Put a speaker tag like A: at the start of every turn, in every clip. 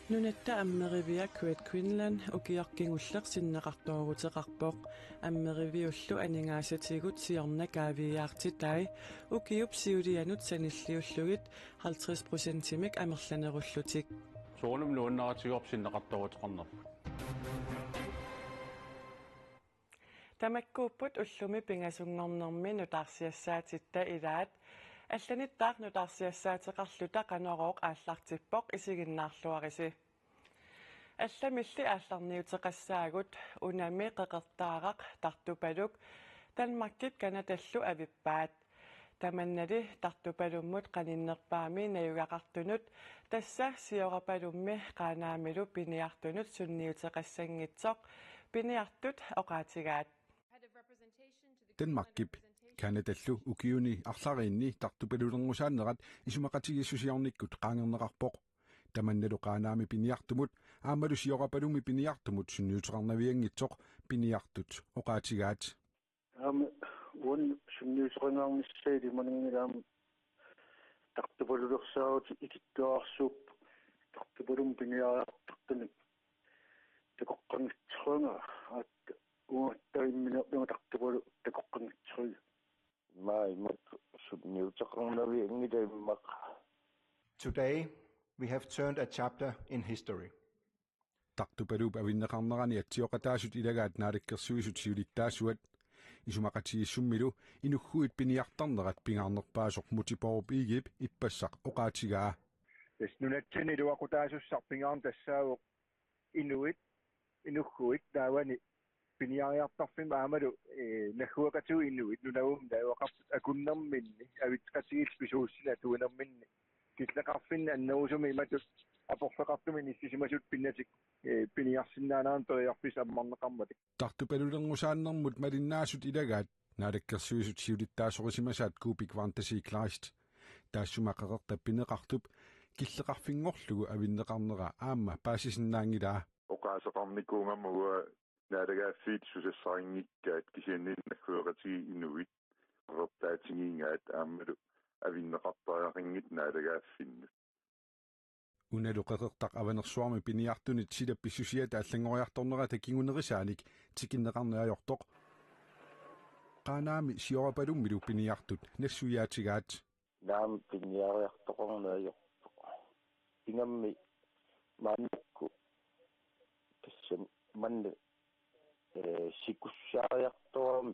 A: Nunetta ammeriviak kuet Queensland ukiarkingulleq sinneqartoruteqarpoq ammeriviullu aningaasatigut siorna kaaviaartitai ukiup siulianut sanilliullugit 50%-imik amerlanerullutik
B: soonum nuunnaratigup sinneqartoruteqarnerp
A: Tamakkuupput ullumi pingasungornermi nutarsiassaatitta ilaat алланиттаах нутарсиассаатеқарлута қанорооқ ааллартиппоқ исигиннаарлуариси алламилли аалларниутеқассаагут унами қеқертаарақ тартупалук танмаккит канаталлу авиппаат таманнали тартупалуммут қаниннерпаами наюгақартунут тасса сиорапалумми қаанаамилу пиниартунут сунниутеқассангитсоқ пиниартут оқаатигаат
C: Denmarkip kanadallu ukiuni arlariinni tartupalulerngusaanerat isumaqatigissusiornikkut qaangerneqarpoq tamannalu qaanaami piniartumut aamalu siorapalumi piniartumut sunniuteqarnaviangitsoq piniartut oqaatigaat
D: won sunniuteqarnaarnissaali manangilaam tartupalulersaarut ikittuarsuup tartupalum piniaraartartanik takoqqangitserunga
E: Today we have turned a chapter in history.
C: Tartupalup avinneqarnerani atsioqataasut ilagaat naalikkersuisut siulittaasuat isumaqatigisummilu inugguit piniartarnerat pingaarnerpaasoq mutiporup iigip ippassaq oqaatigaa
F: nunatsin iluaqutaasussaarpingaarn tassaavuq inuit inugguit taawani piniariartarfim aamalu nagguaqatu inuit nunavum taawaqap akunnerminni avitqatigit pisuussina tuunerminni killeqarfinna annerusumi imatut aporfeqartumin issisimasut pinnatik piniarsinnaanaan toriarpis ammarneqarmatik
C: tartupalulerngusaanermut malinnaasut ilagaat naalakkersuisut siulittaasorisimasaat kuupik fantasi Christ taassumaqeqertappineqartup killeqarfingorlugu avinneqarnera aamma paasisinnaangilaa
G: oqaasaqarnikuungammuga naadagaaffiit susassariнгиккаат кисианниннаггуэqatigi inuit qertaatigiingaat aammalu avinneqartariaqinngit naadagaaffinnut
C: unaluqeqertaq avanersuarmi piniartunit silappissusiata allangoriartornerata kingunerisaanik tikinneqarniajortoq qaanaami siorapalummilu piniartut nassuyaatigaat
D: naam piniariartoqornaajortoq ingammi maannakku tassam manne sikussaariartoram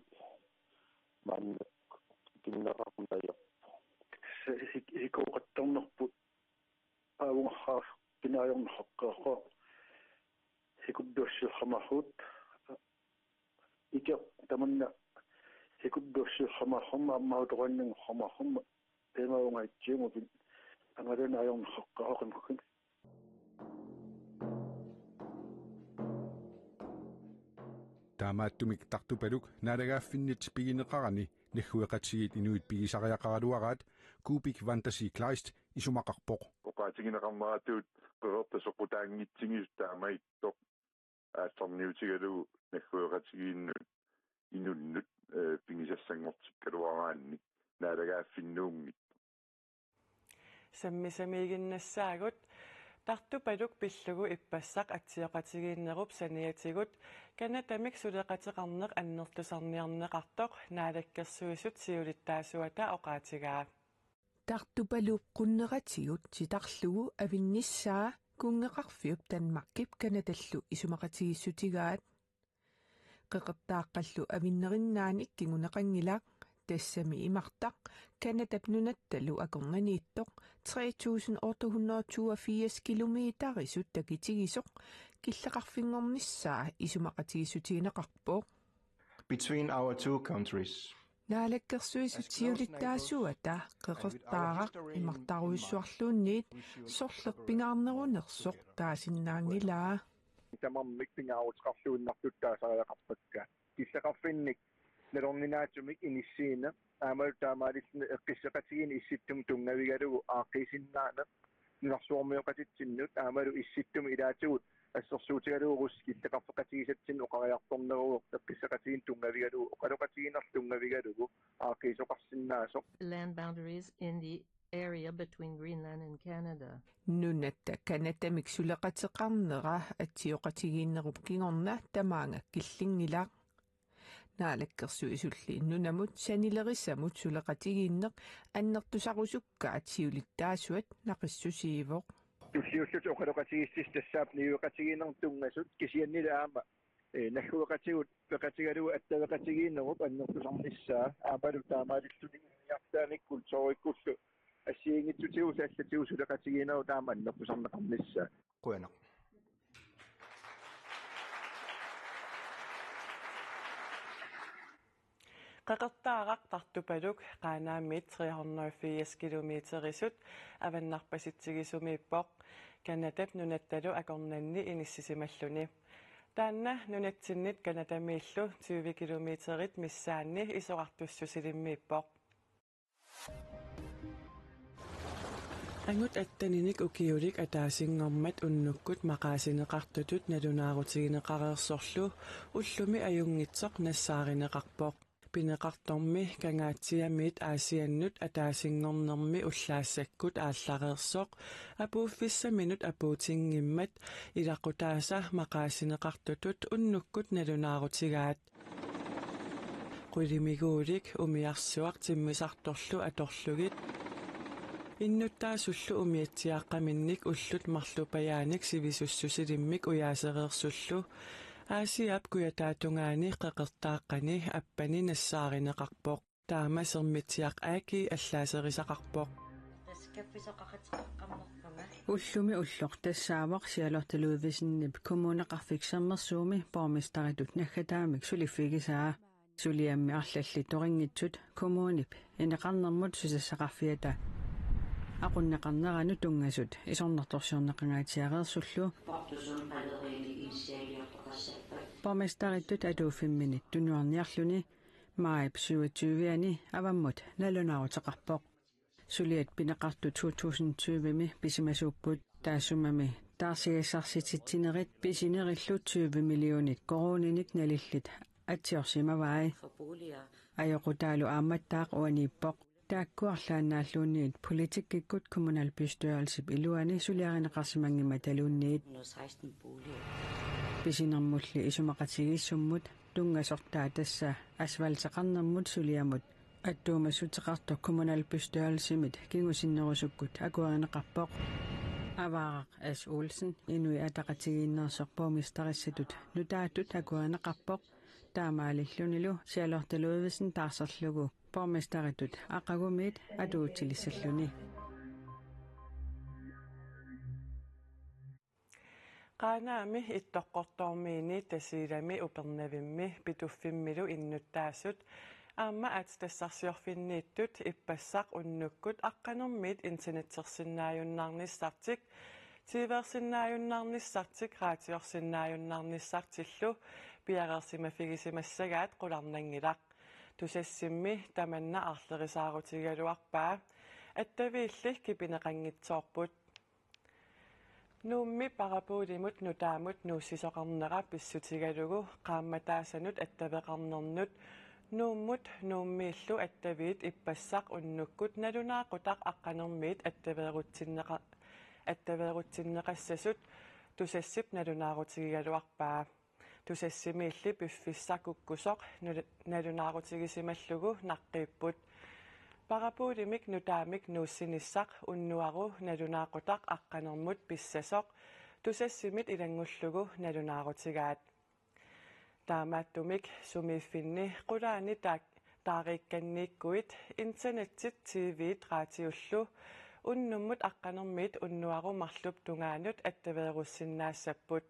D: maannakku kinneqarnaajortoq hikoqattornerput aavungaar pinaajornerhoqqaaqo hikudduassiuqamarrut ike tamanna hikudduassiuqamarrumma ammautoqanningormarrumma teemaungaitsiumupin angalunaajornerhoqqaaqanukkin
C: taamaattumik tartupaluk naalagaaffinnit pigineqarani naggueqatigit inuit pigisariaqaraluaraat kuupik fantasi Christ isumaqarpoq
G: oqaatigineqarneratuut qerertasoqutaanngitsigis taamaittoq aassarniutigalu naggueqatigiinnut inunnut pingisassangortikkaluaraanni naalagaaffinnuummit
A: саммисамигиннассаагут тартупалук пиллугу иппассақ атсиоқатигииннеруп саниатигут канатамик сулеқатеқарнеқ аннертусарниарнеқартоқ наалаккерсуисут сиулиттаасуата оqaatigaa
H: тартупалук қуннератигут ситарлугу авинниссаа кунгеқарфиуп танмаккип канаталлу исумақатигиссутигаат қеқертааққаллу авиннериннаани иккигунеқангилаақ тассами имартақ канатап нунатталу акорнанииттоқ 3882 километрисут такитигисоқ киллеқарфингорниссаа исумақатигиссутигинеқарпоо
E: Between our two countries.
H: наалаккерсуисут сиулиттаасуата қеқертаарақ имартаруйуссуарлуунниит сорлерпингаарнерунерсоқ таасиннаангилаа
F: тамаммик пингаарутеқарлууннартуттаасариақарпакка киллеқарфинник нерорнинааtumik иниссиина аамал таамаалисне эққиссеқатигин исситтум тунгавигалугу ааққисиннаана нунарсуормиоқатитсиннут аамалу исситтум илаатигут ассерсуутигалуурус киллеқарфеқатигисатсин оқариарторнеругу эққиссеқатигин тунгавигалугу оқалоқатигинер тунгавигалугу ааққисоқарсиннаасоқ
I: land boundaries in the area between Greenland and Canada.
H: Nunatta Kanadamik suleqateqarnera atsioqatigiinnerup kingorna tamaanga killingilaq naalakkersu isulli nunamut sanilerissamut suleqatigiinneq annertusaqusukka atsiulittaasuat naqissusiivoq
F: tussiullut oqaloqatigissis tassaap niuqatigiinertungasut kisiannilaama nахуэqatigut peqatigalu attaveqatigiinnerup annertusarnissaa aapalu taamaalilluni iartaanikkult soorikkullu ассиингитсутигу сааллатигу сулеқатигинеру таама аннерпусарнеқарнissaa
E: queneq
A: qaqertaaraq tartupaluk qaanaammiit 380 kilometerisut avannarpasitsigisumippoq kanatap nunattalu akornanni inissisimalluni taanna nunatsinnet kanatamiillu 20 kilometerit missaanni isoqartussusilimmiippoq Angut attaninik ukiulik ataasinngormat unnukkut maqaasineqartutut nalunaarutigneqareersorlu ullumi ajungitsoq nassaaриneqarpoq pineqartormi kangaatsiamiit aasiannut ataasinngornermi ullaassakkut aallareersoq apuuffissaminut apuutinngimmat ilaqutaasa maqaasineqartutut unnukkut nalunaarutigaat qulimiguulik umiarsuaq timmisartorlu atorlugit Innuttaasullu umiatsiaqqaminnik ullut marlupajaanik sivisussusilimmik uyaasereersullu aasiap kuyataatungaani qeqertaaqqani appani nassaaриneqarpoq taama sermitsiaq aaki allaaserisaqarpoq
J: Ullumi ulloq tassaavaq sialortaluuvisinniп kommuneqarfiksermersuumi pormistaritut naggataamik sulifigisaa suliammi arlalli torinngitsut kommunip ineqarnermut susassaqarfiata aqunneqarneranu tungasut isornertorsiorneqangaatiareersullu pormistaritut atuuffimminit tunuarniarluni maip 27ani avammut nalunaaruteqarpoq suliat pineqartut 2020mi pisimasuupput taassumami taarsigassarsitsitsinerit pisinerillut 20 millionit koroninik nalillit atsiorsimavai ajoqutaalu aammattaaq uaniippoq taakkuarlaannaallunniit politikkikkut kommunalbestørelsip iluani suliarineqarsimangima taluunniit pisinermulli isumaqatigissummut tungasortaa tassa asfalteqarnermut suliamut attuumassuteqartoq kommunalbestørelsimit kingusinnerusukkut akuarineqarpoq avaaraq as Olsen inui ataqatigiinnersoq pormistarissatut nutaatut akuarineqarpoq taamaalillunilu sialortaluuvisen taarserlugu pormistaritut aqagumiit atuutilissalluni
A: qaanaami ittoqqortormiini tasiilami upernavimmi pituffimmilu innuttaasut aamma tassarsiorfinniittut ippassaq unnukkut aqqanermiit internetsersinnaajunnaarnissartik tiiversinnaajunnaarnissartik raatiorsinnaajunnaarnissartillu piaqersimafigisimassagaat qularnangilaq tusassimmi tamanna arlerisaarutiggaluarpaa attaviillik kipineqanngitsoorput nuummi parapuulimut nutaamut nuussisoqarnera pissutigalugu qaammataassanut attaveqarnernut nuummut nuummiillu attaviit ippassaq unnukkut nalunaaqutaq aqqanermiit attaveerutsinneqassasut tusassip nalunaarutiggaluarpaa tusassimiilli piffissakukkusoq nalunaarutigisimallugu naqqiipput parapuulimik nutaamik nuussinissaq unnuaru nalunaaqutaq aqqanermut pissasoq tusassimit ilangullugu nalunaarutigaat taamaattumik sumiiffinni qulaani taariikkanniikkuit internettit tvit raatiullu unnummut aqqanermiit unnuaru marlup tungaanut attaveerussinnaassapput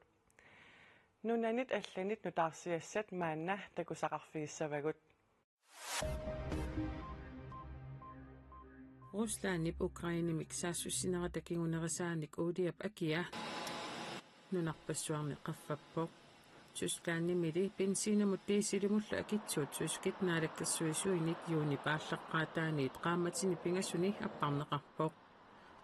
A: nunanit allanit nutaarsiassat maanna takusaqarfiissavagut
H: Ruslanip Ukrainimik saassussinerata kingunerisaanik uudiap akia nunarpassuarni qaffappoq Tysklandimili bensiinamut diisilimullu akitsuut suskit naalakkersuisuinik juuni paalleqqaataaniit qaammatini pingassuni apparneqarpoq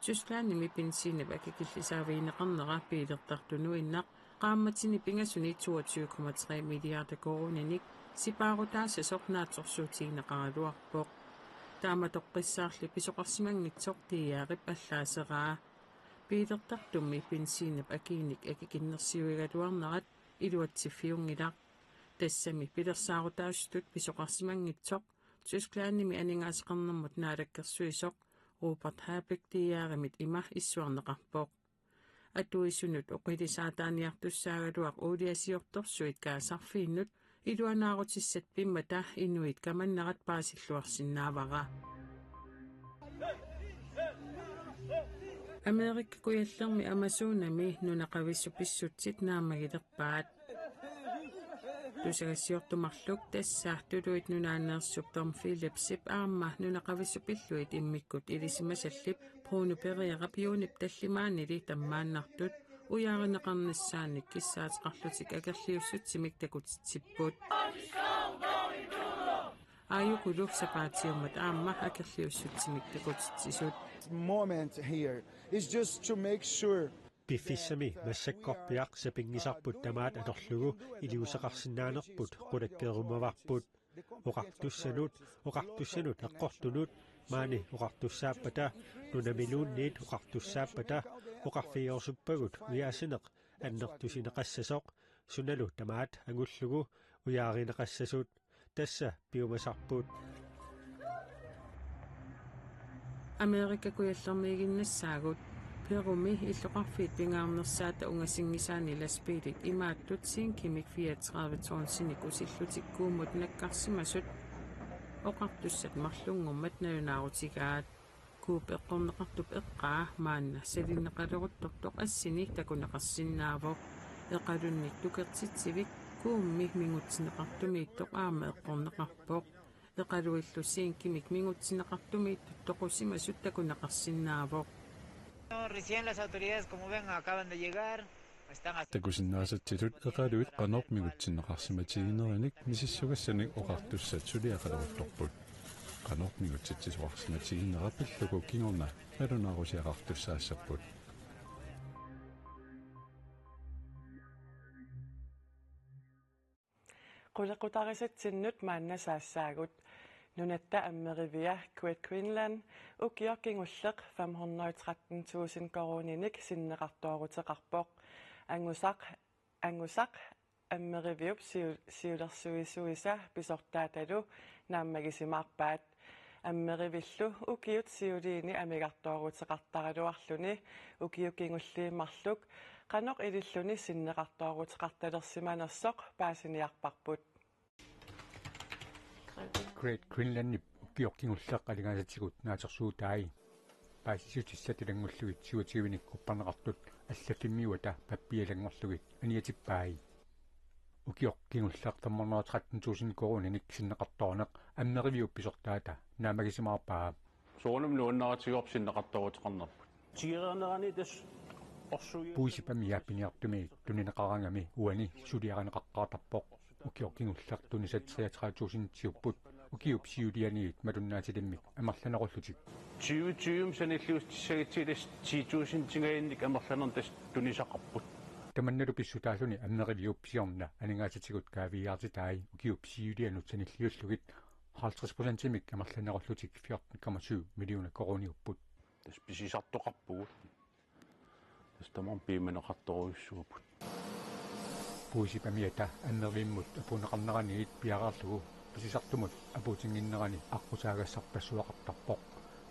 H: Tysklandimi bensiinap akikillisaaviineqarnera piilertartunuinnaq qaammatini pingassuni 22,3 milliarder koroninik sipaarutaasasoq naatsorsuutigineqaraluarpoq тааматоққиссаарли писоқарсимангитсоқ тиаарип аллаасеraa пиилертартумми пенсинеп акиник акикиннерсиуигалуарнерат илуатсиффиунгилақ тассами пилерсаарутаастут писоқарсимангитсоқ Tysklandimi анингаасеқарнэрмут наалаккерсуисоқ Robert Habeck тиааримит има иссуарнеқарпоқ атуисунут оқилисаатааниартуссаагалуақ уулиасиорторсуит каасарфииннут илуанаарутиссат пиммата инуит каманнерат паасиллуарсинаавара Америкка куяллерми амазонами нунақависсу писсутсит наамагилерпаат тусагассиортумарлук тассаартулуит нунааннерсуп Том Филипсип аама нунақависсу пиллуит иммиккут илисимасаллип пруну периарап юунип таллимаанили таммааннартут уяаринеқарниссааник киссаатеқарлутик акерлиуссутсимик такутитсиппут аюкулу сапаатиуммат аама акерлиуссутсимик такутитсисут
K: moment here is just to make sure
L: Bifissami massakkorpiaq sapingisarput tamaat atorlugu iliusaqarsinnaanerput qulakkeerumavarput oqartussanut eqqortunut maani oqartussaappata nunamiluunniit oqartussaappata oqarfiorusuppagut uyaasineq annertusineqassasoq sunalu tamaat angullugu uyaarineqassasut tassa piumasarput
H: Amerika kuyallermiiginnassaagut Perumi иллоқарфиит пингаарнерсаата унгасингисаани ласпилит имааттут синкимик 34 тонсиник усиллутиккуумут наккарсимасут оқартуссат марлунгуммат налунаарутигаат кууп эққорнеқартуп эққаа маанна салиннеқалеруттортоқ ассини такунеқарсинаавоқ эқалунник тукертитсивик куумми мингутсинеқартумииттоқ аама эққорнеқарпоқ эқалуиллу синкимик мингутсинеқартумииттут тоқусимасут такунеқарсинаавоқ
M: Recién las autoridades, como ven, acaban de llegar.
N: Takusinnaasattilut eqaluit qanormigutsinneqarsimatigineраник мисиссугассаник оқартуссатсулиақалерутторпут qanormigutsitsisuarsimatiginerapilluku kingorna налунаарусиақартуссаассаппут
A: qulaqutarisatsinнут мааннасаассаагут нунатта аммеривиа Great Greenland укиоркингуллеқ 513,000 корониник синнеқартоорутеқарпоқ ангусақ аммеривиуп сиулерсуисуиса писортааталу нааммагисимаарпаат аммеривиллу укиут сиулиини амигартоорутеқартаралуарлуни укиукингуллииммарлук qaноқ илиллуни синнеқартоорутеқарталерсиманерсоқ паасиниарпарпут
O: Great Greenland ukiorkingulleq alingaasatigut naatersuutaai paasisutissatilanngulluit siutivinik upparneqartut аллакиммиуата паппиалангорлугит аниатиппаи укиоркингуллеq 13,000 корониник синнеқарторнеқ аммеривиуп писортаата наамагисимаарпаа
B: соонум нууннаратигорп синнеқартоорутеқарнерпут тигернерани тас
O: puisipamiappiniartumi tuninaqarangami uani suliaranеқаққартарпоқ укиоркингуллеq тунисат 33,000 тиуппут укиуп сиулианиит малуннаатилиммик амерланеруллутик
B: 2020 саниллуустиссагитсилас 10,000 тингаинник амерланертас тунисақарпут
O: таманналу писсутаалуни аммеривиуп сиорна анингаатитигут каавиаартитаи укиуп сиулианут саниллиуллугит 50% амерланеруллутик 14,7 миллиона корониуппут
B: тас писисартоқарпугу тастаман пииманеқарторуйуссуупут
O: puisipamiata аннервиммут апунеқарнераниит пиараарлугу писисартумут апутингиннерани аққусаагассарпассуақартарпоқ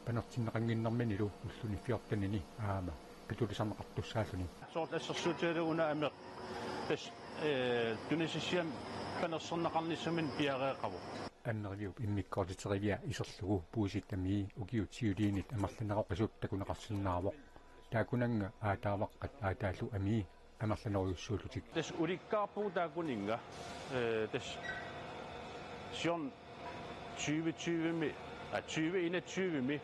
O: панертиннеқангиннэрминилу уллуни фиортанини аама питулисарнеқартуссааллуни
B: соотлассерсуутиалугуна амеқ тас тунисиссиан панерсернеқарниссамин пиареэқаву
O: аннервиуп иммиккоортитеривиа исерлугу puisitamii ukiutiuliinit амерланеқоқисут такунеқарсиннаавоқ таакунанга аатааваққат аатааллу амии амерланеруйуссуулутик
B: тас уликкаарпуу таакунинга тас сион 2020ми 2021ми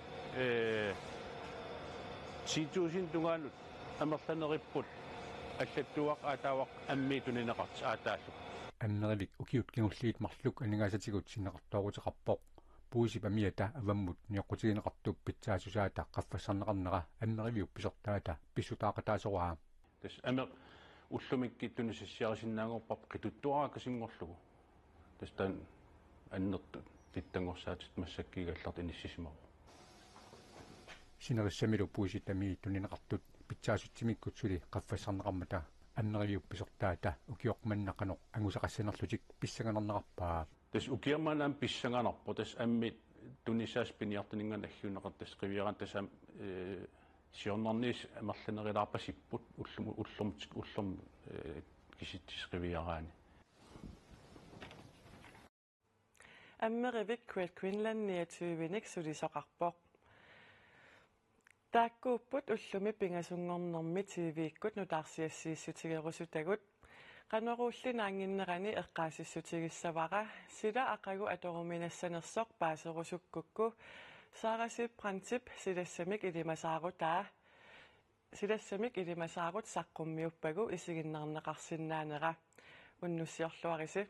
B: 10,000 тунгаанут амерланериппут аллаттуақ аатаавақ аммиитунинеқарт аатааллу
O: аннеривик укиуткингуллиит марлук анингаасатигут синнеқартоорутеқарпоқ puisipamiata аваммут ниоққутигинеқартуп питсаасусаата қаффассарнеқарнера аннеривиуп писортаата писсутаақатаасоруаа
B: тас амеқ уллумикки тунисиссиарисиннаангорпап қитуттуараа касингорлугу тас таан аннертут pittangorsaat massakkiigallart inissisimor
O: sinerissamilu puusitami tuninaqartut pitsaasuttimikkut suli qaffassarneqarmata аннеривиупписортаата укиоқманнақано ангусақассинерлутик писсаганернеқарпаа
B: тас укиерманаам писсаганарпо тас амми тунисаас пиниартининганаггунеқар тас қивиаран тасам сиорнарнис амерланерилаарпасиппут уллум киситтис қивиараани
A: аммеривик Quinlan-niatuivinik sulisoqarpoq тааккууппут уллуми пингасунгорнэрми тивииккут нутаарсиассииссутигерусутагут канерууллинаангиннерани эққаасиссутигиссавара сила ақагу аторуминассанерсоқ паасерусуккукку саараси принцип силассамик илимасаарут саққуммиуппагу исигиннернеқарсинаанера уннуссиорлуариси